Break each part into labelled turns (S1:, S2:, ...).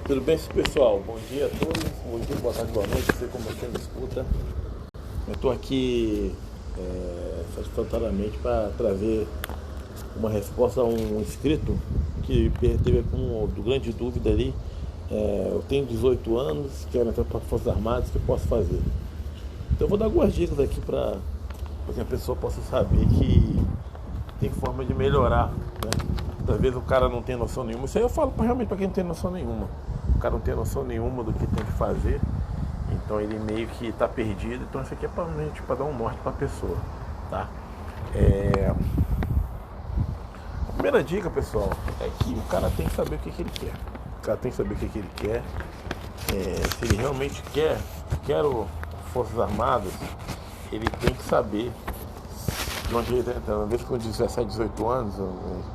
S1: Tudo bem, pessoal? Bom dia a todos, bom dia, boa tarde, boa noite, não sei como você me escuta. Eu estou aqui satisfatoriamente para trazer uma resposta a um inscrito que teve com grande dúvida ali. Eu tenho 18 anos, quero entrar para as Forças Armadas, o que eu posso fazer? Então eu vou dar algumas dicas aqui para que a pessoa possa saber que tem forma de melhorar, né? Às vezes o cara não tem noção nenhuma. Isso aí eu falo realmente para quem não tem noção nenhuma. O cara não tem noção nenhuma do que tem que fazer. Então ele meio que está perdido. Então isso aqui é para dar um norte para a pessoa, tá? A primeira dica, pessoal, é que o cara tem que saber o que ele quer. O cara tem que saber o que ele quer. Se ele realmente quer o Forças Armadas, ele tem que saber de onde ele está entrando. Às vezes com 17, 18 anos,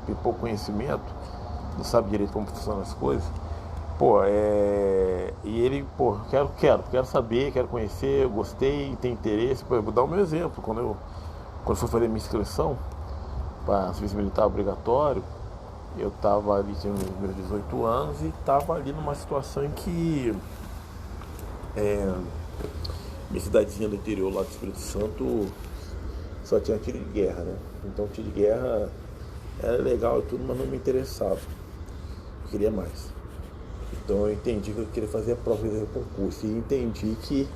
S1: tem pouco conhecimento, não sabe direito como funcionam as coisas. E ele, quero saber, quero conhecer, gostei, tem interesse. Vou dar o meu exemplo. Quando fui fazer minha inscrição para serviço militar obrigatório, eu estava ali, tinha meus 18 anos e estava ali numa situação em que minha cidadezinha do interior lá do Espírito Santo só tinha tiro de guerra, né? Então tiro de guerra era legal e tudo, mas não me interessava. Eu queria mais. Então eu entendi que eu queria fazer a prova de concurso. E entendi que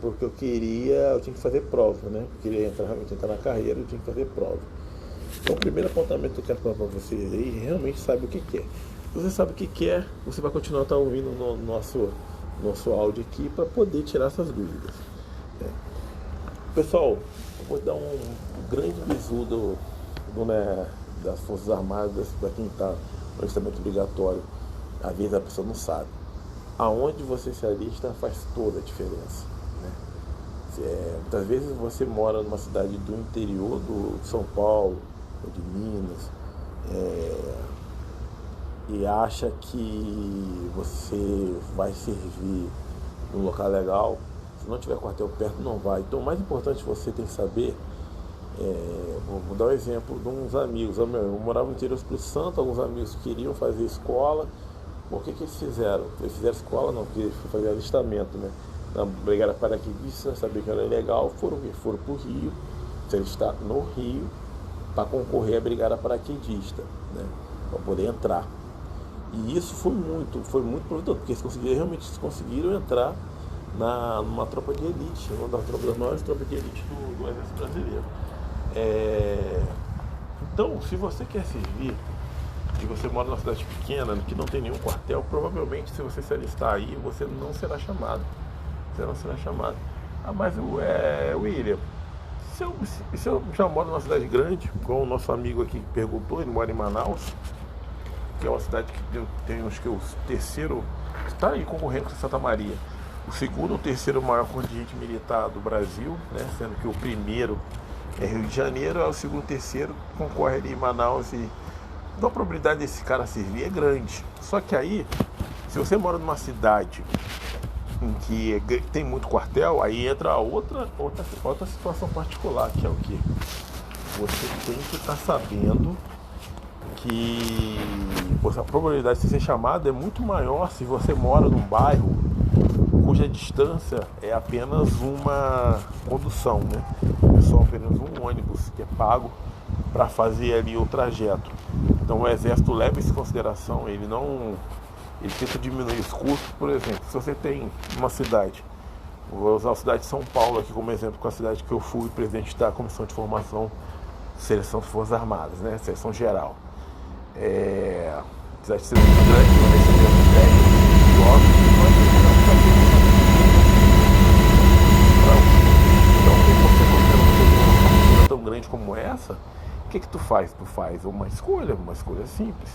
S1: porque eu tinha que fazer prova, né? Eu queria realmente entrar na carreira, eu tinha que fazer prova. Então o primeiro apontamento que eu quero falar para vocês aí, realmente sabe o que quer. Se você sabe o que quer, você vai continuar ouvindo o nosso áudio aqui para poder tirar essas dúvidas. Pessoal, eu vou dar um grande bisu das Forças Armadas para quem está no alistamento obrigatório. Às vezes a pessoa não sabe. Aonde você se alista faz toda a diferença, né? Muitas vezes você mora numa cidade do interior de São Paulo ou de Minas e acha que você vai servir num local legal. Se não tiver quartel perto, não vai. Então o mais importante você tem que saber, vou dar um exemplo de uns amigos. Eu morava no interior do Espírito Santo, alguns amigos queriam fazer escola. O que eles fizeram? Eles fizeram escola não, porque eles fazer alistamento, né? Na Brigada Paraquedista, saber que era legal, foram para o Rio, se ele está no Rio, para concorrer à Brigada Paraquedista, né? Para poder entrar. E isso foi muito proveitoso, porque eles conseguiram entrar numa tropa de elite, uma das maiores tropas de elite do Exército Brasileiro. Então, se você quer servir e você mora numa cidade pequena, que não tem nenhum quartel, provavelmente se você se alistar aí, você não será chamado. Mas William, se eu já moro numa cidade grande, como o nosso amigo aqui que perguntou, ele mora em Manaus, que é uma cidade que tem acho que o terceiro, está aí concorrendo com Santa Maria, o segundo ou terceiro maior contingente militar do Brasil, né? Sendo que o primeiro é Rio de Janeiro, o segundo e terceiro concorre ali em Manaus. Então a probabilidade desse cara servir é grande. Só que aí, se você mora numa cidade em que tem muito quartel, aí entra outra situação particular, que é o quê? Você tem que estar sabendo que a probabilidade de ser chamado é muito maior se você mora num bairro cuja distância é apenas uma condução, né? É só apenas um ônibus que é pago para fazer ali o trajeto. Então o Exército leva isso em consideração, ele tenta diminuir os custos. Por exemplo, se você tem uma cidade, vou usar a cidade de São Paulo aqui como exemplo, com a cidade que eu fui presidente da Comissão de Formação, Seleção das Forças Armadas, né? Seleção geral. Cidade de ser muito grande, não recebemos técnicos, jovens, então, você tem uma tão grande como essa, o que tu faz? Tu faz uma escolha simples.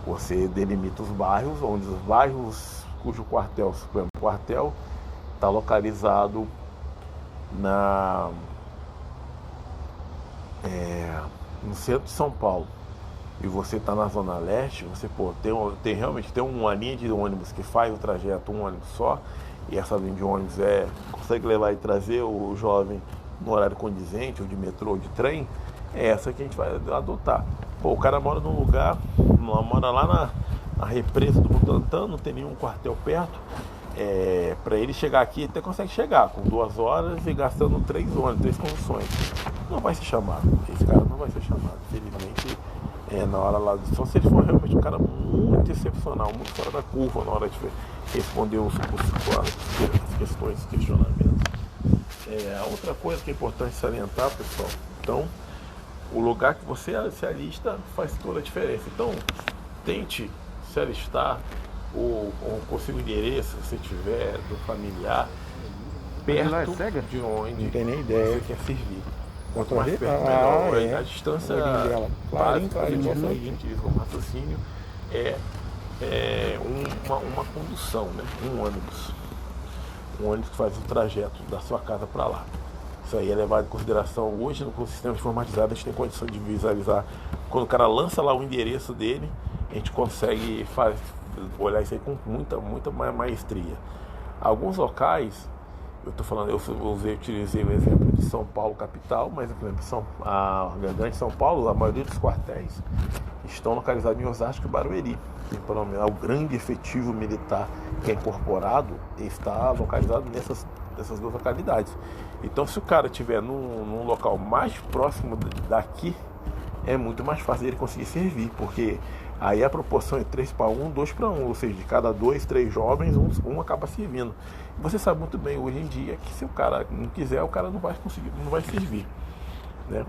S1: Você delimita os bairros, cujo quartel, Supremo Quartel, está localizado no centro de São Paulo, e você está na Zona Leste, você realmente tem uma linha de ônibus que faz o trajeto um ônibus só, e essa linha de ônibus consegue levar e trazer o jovem no horário condizente, ou de metrô ou de trem, é essa que a gente vai adotar. O cara mora num lugar mora lá na represa do Butantã, não tem nenhum quartel perto. Para ele chegar aqui, ele até consegue chegar com 2 horas e gastando 3 ônibus, 3 conduções. Não vai ser chamado, esse cara não vai ser chamado, infelizmente. Na hora lá, só se ele for realmente um cara muito excepcional, muito fora da curva na hora de responder as questões, os questionamentos. A outra coisa que é importante salientar, pessoal, então, o lugar que você se alista faz toda a diferença. Então, tente se alistar ou consiga o endereço, se tiver, do familiar, perto de onde
S2: não tem nem ideia.
S1: você quer servir. Quanto
S2: Pode
S1: mais
S2: ver?
S1: perto, melhor. A distância
S2: Clarinho,
S1: básica, a
S2: clarinho.
S1: gente diz como raciocínio, é uma condução, né? Um ônibus que faz o trajeto da sua casa para lá. Isso aí é levado em consideração hoje com o sistema informatizado. A gente tem condição de visualizar. Quando o cara lança lá o endereço dele, a gente consegue olhar isso aí com muita maestria. Alguns locais, eu estou falando, utilizei o exemplo de São Paulo capital, mas por exemplo, a grande São Paulo, a maioria dos quartéis estão localizados em Osasco e Barueri. Tem, pelo menos, o grande efetivo militar que é incorporado está localizado nessas 2 localidades. Então, se o cara estiver num local mais próximo daqui, é muito mais fácil ele conseguir servir, porque aí a proporção é 3-1, 2-1, ou seja, de cada 2, 3 jovens, um acaba servindo. E você sabe muito bem hoje em dia que se o cara não quiser, o cara não vai conseguir, não vai servir, né?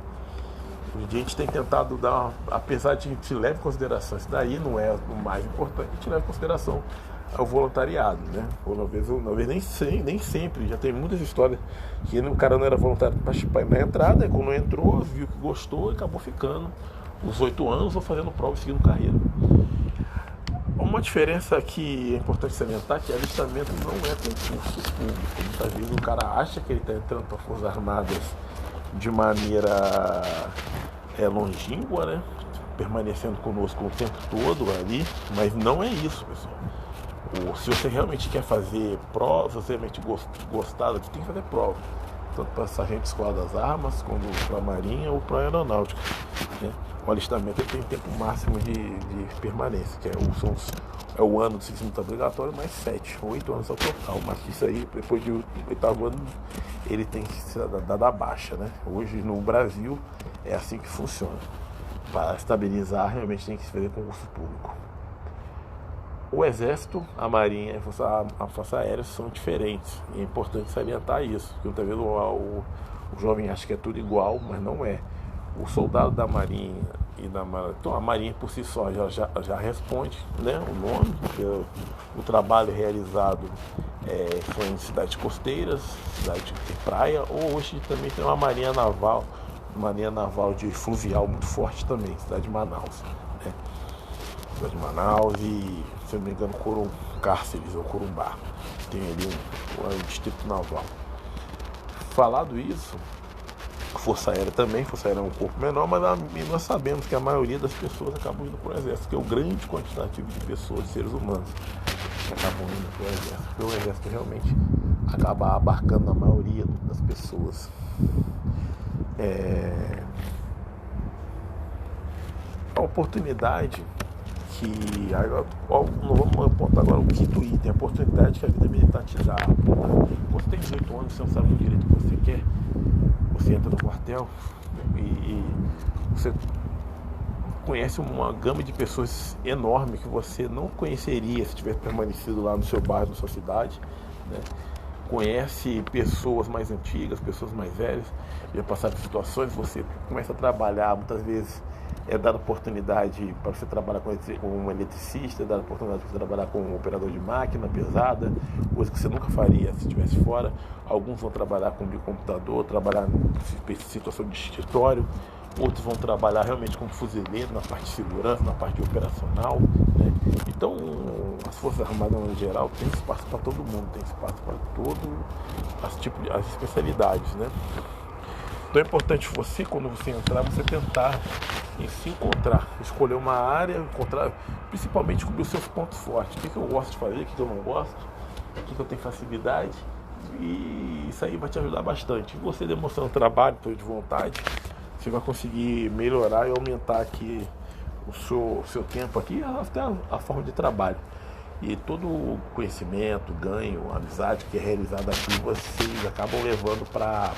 S1: Hoje em dia a gente tem tentado apesar de a gente levar em consideração, isso daí não é o mais importante, a gente leva em consideração o voluntariado, né? Uma vez nem sempre, já tem muitas histórias que o cara não era voluntário na entrada, e quando entrou, viu que gostou e acabou ficando os 8 anos ou fazendo prova e seguindo carreira. Uma diferença que é importante salientar é que alistamento não é concurso público. Muitas vezes o cara acha que ele está entrando para as Forças Armadas de maneira longínqua, né? Permanecendo conosco o tempo todo ali, mas não é isso, pessoal. Se você realmente quer fazer prova, se você realmente gostar, você tem que fazer prova, tanto para sargento de escola das armas, como para a marinha ou para a aeronáutica, né? O alistamento tem tempo máximo de permanência, que é o ano de serviço obrigatório, mais 7, 8 anos ao total. Mas isso aí, depois de 8º ano, ele tem que ser dado a baixa, né? Hoje no Brasil é assim que funciona. Para estabilizar, realmente tem que se fazer concurso público. O Exército, a Marinha e a Força Aérea são diferentes. E é importante salientar isso, porque muitas vezes o jovem acha que é tudo igual, mas não é. O soldado da Marinha e então a Marinha por si só já responde, né, o nome, o trabalho realizado foi em cidades costeiras, cidade de praia, ou hoje também tem uma marinha naval de fluvial muito forte também, cidade de Manaus, né? Cidade de Manaus e, se eu não me engano, Cárceres ou Corumbá, tem ali um distrito naval. Falado isso, Força Aérea também, Força Aérea é um corpo menor, mas nós sabemos que a maioria das pessoas acabam indo para o Exército, que é o grande quantitativo de pessoas, de seres humanos, que acabam indo para o Exército, porque o Exército realmente acaba abarcando a maioria das pessoas. A oportunidade que... Vamos apontar agora o 5º item, a oportunidade que a vida militar te dá. Você tem 18 anos, você não sabe o direito que você quer, você entra no quartel e você conhece uma gama de pessoas enorme que você não conheceria se tivesse permanecido lá no seu bairro, na sua cidade, né? Conhece pessoas mais antigas, pessoas mais velhas, já passaram por situações, você começa a trabalhar, muitas vezes é dada oportunidade para você trabalhar com um eletricista, é dada oportunidade para você trabalhar com um operador de máquina pesada, coisa que você nunca faria se estivesse fora. Alguns vão trabalhar com biocomputador, trabalhar em situação de escritório, outros vão trabalhar realmente como fuzileiro, na parte de segurança, na parte operacional, né? Então, as Forças Armadas, no geral, tem espaço para todo mundo, tem espaço para todas as especialidades, né? Então é importante você, quando você entrar, você tentar se encontrar, escolher uma área, principalmente descobrir os seus pontos fortes. O que eu gosto de fazer, o que eu não gosto, o que eu tenho facilidade, e isso aí vai te ajudar bastante. Você demonstrando trabalho, de vontade, você vai conseguir melhorar e aumentar aqui seu tempo aqui, até a forma de trabalho. E todo o conhecimento, ganho, amizade que é realizada aqui, vocês acabam levando para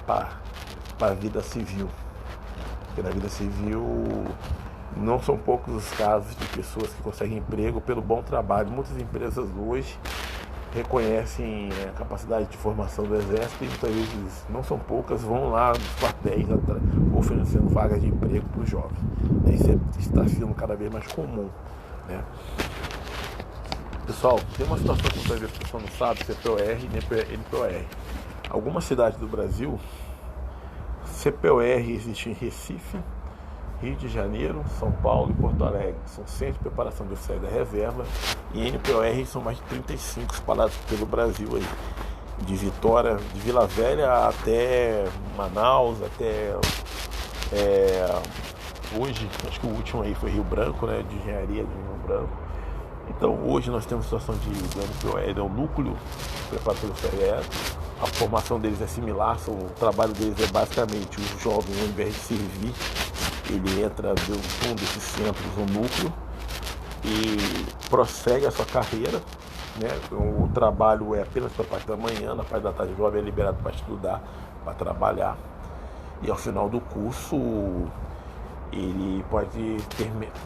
S1: a vida civil. Porque na vida civil não são poucos os casos de pessoas que conseguem emprego pelo bom trabalho. Muitas empresas hoje reconhecem a capacidade de formação do Exército e muitas vezes, não são poucas, vão lá nos quartéis oferecendo vagas de emprego para os jovens. Isso está sendo cada vez mais comum, né? Pessoal, tem uma situação que muitas vezes a pessoa não sabe, CPOR e NPOR. Algumas cidades do Brasil, CPOR existe em Recife, Rio de Janeiro, São Paulo e Porto Alegre. São centros de preparação de oficiais da reserva. E NPOR são mais de 35 espalhados pelo Brasil aí. De Vitória, de Vila Velha até Manaus, até hoje, acho que o último aí foi Rio Branco, né? De engenharia de Rio Branco. Então hoje nós temos a situação de NPOR, é o núcleo de preparação de oficiais. A formação deles é similar, o trabalho deles é basicamente o jovem, ao invés de servir, ele entra dentro de um desses centros, um núcleo, e prossegue a sua carreira, né? O trabalho é apenas para a parte da manhã, na parte da tarde o jovem é liberado para estudar, para trabalhar, e ao final do curso ele pode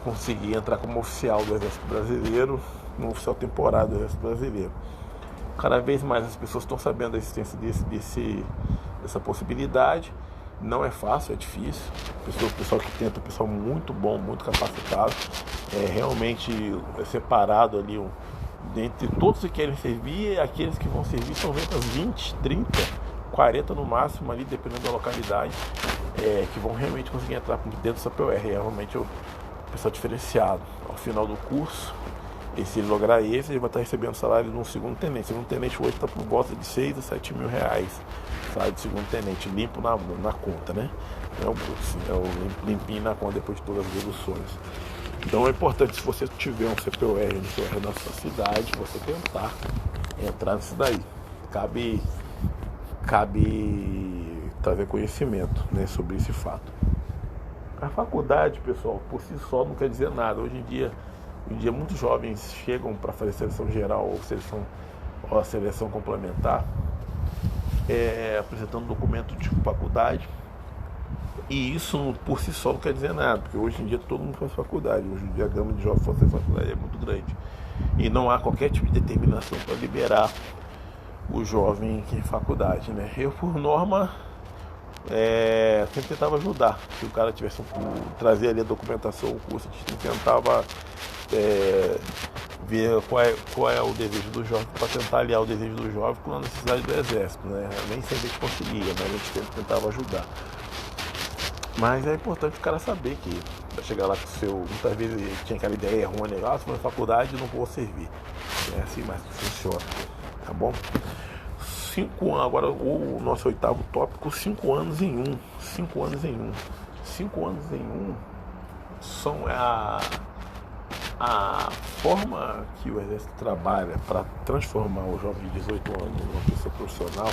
S1: conseguir entrar como oficial do Exército Brasileiro, no oficial temporário do Exército Brasileiro. Cada vez mais as pessoas estão sabendo da existência dessa possibilidade. Não é fácil, é difícil. O pessoal que tenta, o pessoal muito bom, muito capacitado, realmente separado ali dentre todos que querem servir, aqueles que vão servir são vendas 20, 30, 40 no máximo ali, dependendo da localidade, que vão realmente conseguir entrar dentro dessa POR. É realmente o pessoal diferenciado. Ao final do curso, e se ele lograr esse, ele vai estar recebendo salário de um segundo tenente. O segundo tenente hoje está por volta de 6 a 7 mil reais. Salário de segundo tenente, limpo na conta, né? É o limpinho na conta depois de todas as deduções. Então é importante, se você tiver um CPOR na sua cidade, você tentar entrar nisso daí. Cabe trazer conhecimento, né, sobre esse fato. A faculdade, pessoal, por si só não quer dizer nada. Hoje em dia muitos jovens chegam para fazer seleção geral ou a seleção complementar, apresentando documento de faculdade, e isso por si só não quer dizer nada, porque hoje em dia todo mundo faz faculdade. Hoje em dia a gama de jovens fazer faculdade é muito grande e não há qualquer tipo de determinação para liberar o jovem em faculdade, né? Eu, por norma, sempre tentava ajudar. Se o cara tivesse trazer ali a documentação, o curso, a gente tentava ver qual é o desejo do jovem, para tentar aliar o desejo do jovem com a necessidade do Exército, né? Nem sempre a gente conseguia, mas a gente sempre tentava ajudar. Mas é importante o cara saber que vai chegar lá com muitas vezes ele tinha aquela ideia errônea, se for na faculdade não vou servir. É assim mais que funciona, tá bom? 5 anos, agora o nosso 8º tópico, 5 anos em um. 5 anos em um. 5 anos em um são a forma que o Exército trabalha para transformar o jovem de 18 anos numa pessoa profissional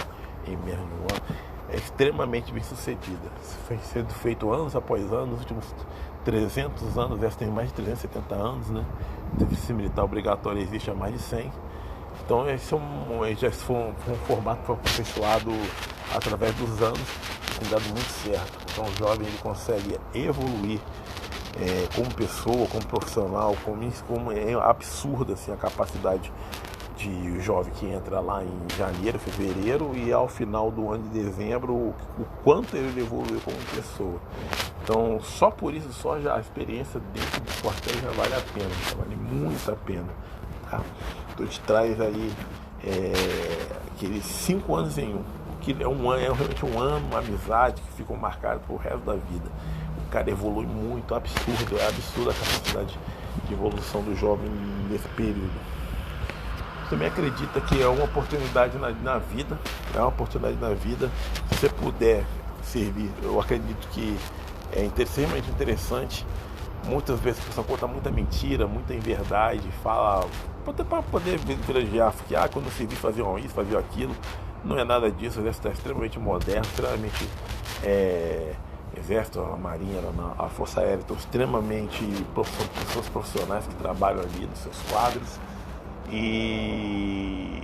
S1: em menos de um ano é extremamente bem sucedida. Foi sendo feito anos após anos, nos últimos 300 anos, o Exército tem mais de 370 anos, né? O serviço militar obrigatório existe há mais de 100. Então esse já foi um formato que foi aperfeiçoado através dos anos, tem dado muito certo. Então o jovem ele consegue evoluir como pessoa, como profissional, como é absurda assim, a capacidade de jovem que entra lá em janeiro, fevereiro, e ao final do ano de dezembro o quanto ele evoluiu como pessoa. Então só por isso, só já a experiência dentro do quartel já vale a pena, já vale muito a pena, tá? Então a gente traz aí aqueles 5 anos em um, que é realmente um ano, uma amizade que ficam marcadas pro resto da vida. O cara evolui muito, absurda a capacidade de evolução do jovem nesse período. Também acredita que é uma oportunidade na vida, se você puder servir. Eu acredito que é extremamente interessante. Muitas vezes a pessoa conta muita mentira, muita inverdade, fala para poder privilegiar, que quando eu servi faziam isso, faziam aquilo. Não é nada disso. O Exército está extremamente moderno, extremamente Exército, a Marinha, a Força Aérea, estão extremamente pessoas profissionais que trabalham ali nos seus quadros. E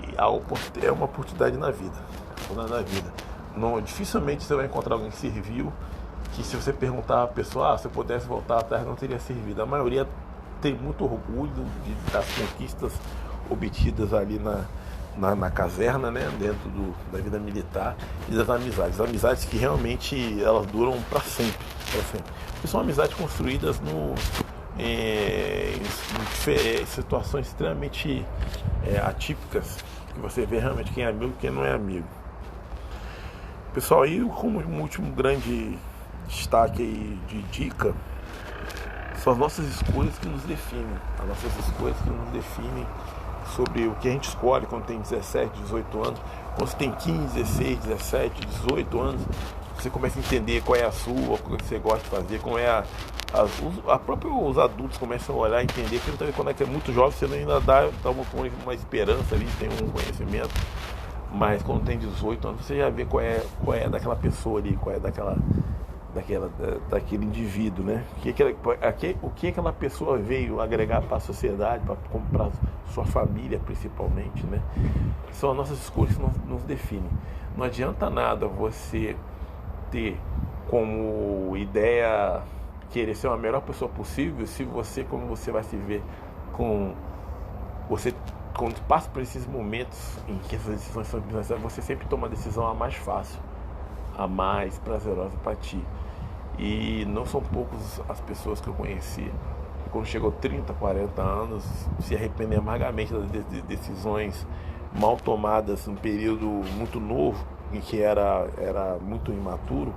S1: é uma oportunidade na vida. Não, dificilmente você vai encontrar alguém que serviu, que se você perguntar a pessoa, se eu pudesse voltar atrás, não teria servido. A maioria tem muito orgulho das conquistas obtidas ali na caserna, né, dentro da vida militar, e das amizades. Amizades que realmente elas duram para sempre, Porque são amizades construídas em situações extremamente atípicas, que você vê realmente quem é amigo e quem não é amigo. Pessoal, aí como um último grande destaque aí de dica, são as nossas escolhas que nos definem. As nossas escolhas que nos definem sobre o que a gente escolhe quando tem 17, 18 anos. Quando você tem 15, 16, 17, 18 anos, você começa a entender qual é a sua, o que você gosta de fazer, como é os adultos começam a olhar e entender que também quando é muito jovem você ainda dá uma esperança ali, tem um conhecimento, mas quando tem 18 anos você já vê qual é daquela pessoa ali, qual é daquele indivíduo, né? O que aquela pessoa veio agregar para a sociedade, para sua família principalmente, né? São as nossas escolhas que nos definem. Não adianta nada você ter como ideia querer ser a melhor pessoa possível se você, como você vai se ver quando passa por esses momentos em que essas decisões são necessárias, você sempre toma a decisão a mais fácil, a mais prazerosa para ti. E não são poucos as pessoas que eu conheci que quando chegou 30, 40 anos se arrependem amargamente das decisões mal tomadas num período muito novo, em que era muito imaturo,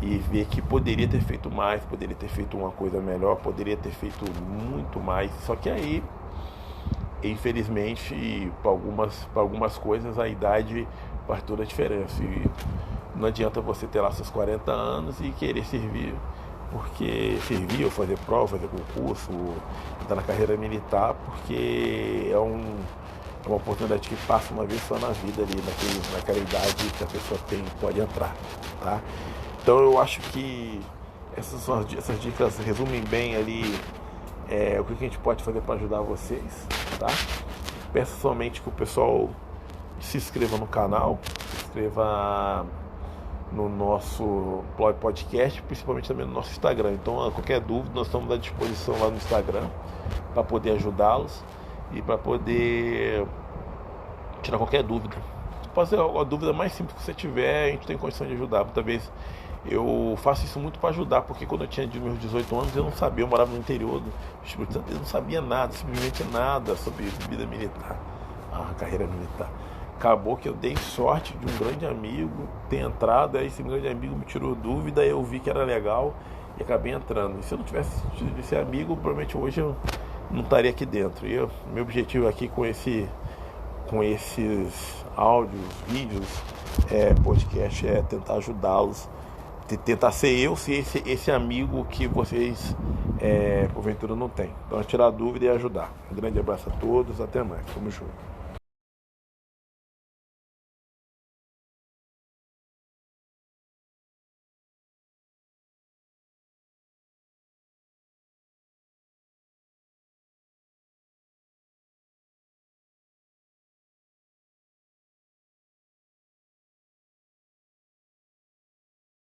S1: e ver que poderia ter feito mais, poderia ter feito uma coisa melhor, poderia ter feito muito mais. Só que aí, infelizmente, para algumas coisas a idade faz toda a diferença. E não adianta você ter lá seus 40 anos e querer servir, servir ou fazer prova, fazer concurso, entrar na carreira militar, porque é uma oportunidade que passa uma vez só na vida ali, naquela idade que a pessoa pode entrar, tá? Então eu acho que essas dicas resumem bem ali o que a gente pode fazer para ajudar vocês, tá? Peço somente que o pessoal se inscreva no canal, se inscreva no nosso podcast, principalmente também no nosso Instagram. Então, qualquer dúvida, nós estamos à disposição lá no Instagram para poder ajudá-los e para poder tirar qualquer dúvida. Pode ser a dúvida mais simples que você tiver, a gente tem condição de ajudar. Muitas vezes eu faço isso muito para ajudar, porque quando eu tinha meus 18 anos eu não sabia, eu morava no interior do Espírito Santo, eu não sabia nada, simplesmente nada sobre vida militar, a carreira militar. Acabou que eu dei sorte de um grande amigo ter entrado, aí esse grande amigo me tirou dúvida, eu vi que era legal e acabei entrando. E se eu não tivesse tido esse amigo, provavelmente hoje eu não estaria aqui dentro. E meu objetivo aqui com esses áudios, vídeos, podcast, é tentar ajudá-los, tentar ser esse amigo que vocês porventura não têm. Então, tirar a dúvida e ajudar. Um grande abraço a todos, até mais, tamo junto.